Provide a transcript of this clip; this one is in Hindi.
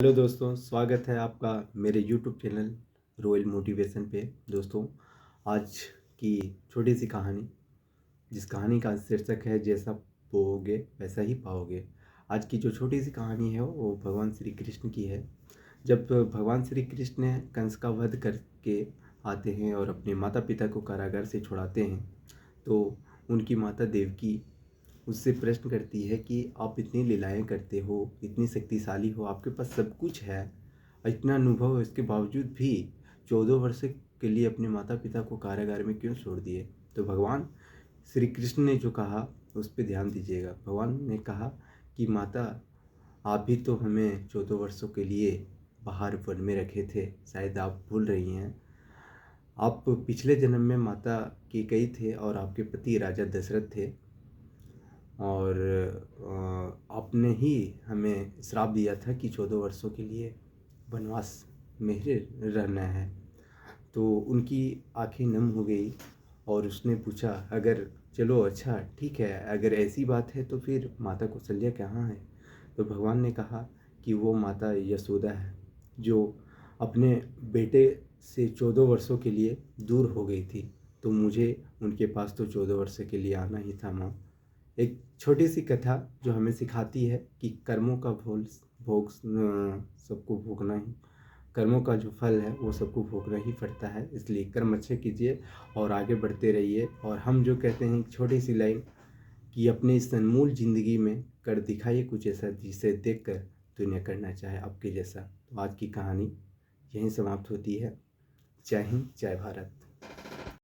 हेलो दोस्तों, स्वागत है आपका मेरे यूट्यूब चैनल रॉयल मोटिवेशन पे। दोस्तों, आज की छोटी सी कहानी, जिस कहानी का शीर्षक है जैसा बोओगे वैसा ही पाओगे। आज की जो छोटी सी कहानी है वो भगवान श्री कृष्ण की है। जब भगवान श्री कृष्ण कंस का वध करके आते हैं और अपने माता पिता को कारागार से छुड़ाते हैं, तो उनकी माता देवकी उससे प्रश्न करती है कि आप इतनी लीलाएं करते हो, इतनी शक्तिशाली हो, आपके पास सब कुछ है, इतना अनुभव है, इसके बावजूद भी 14 वर्ष के लिए अपने माता पिता को कारागार में क्यों छोड़ दिए। तो भगवान श्री कृष्ण ने जो कहा उस पर ध्यान दीजिएगा। भगवान ने कहा कि माता, आप भी तो हमें 14 वर्षों के लिए बाहर वन में रखे थे, शायद आप भूल रही हैं। आप पिछले जन्म में माता कैकेयी थे और आपके पति राजा दशरथ थे, और आपने ही हमें श्राप दिया था कि 14 वर्षों के लिए वनवास में ही रहना है। तो उनकी आंखें नम हो गई और उसने पूछा, अगर चलो अच्छा ठीक है, अगर ऐसी बात है तो फिर माता कौशल्या कहाँ है। तो भगवान ने कहा कि वो माता यशोदा है, जो अपने बेटे से 14 वर्षों के लिए दूर हो गई थी। तो मुझे उनके पास तो 14 वर्ष के लिए आना ही था माँ। एक छोटी सी कथा जो हमें सिखाती है कि कर्मों का भोग सबको भोगना ही, कर्मों का जो फल है वो सबको भोगना ही पड़ता है। इसलिए कर्म अच्छे कीजिए और आगे बढ़ते रहिए। और हम जो कहते हैं एक छोटी सी लाइन कि अपने इस अनमोल ज़िंदगी में कर दिखाइए कुछ ऐसा जिसे देखकर दुनिया करना चाहे आपके जैसा। तो आज की कहानी यहीं समाप्त होती है। जय हिंद, जय भारत।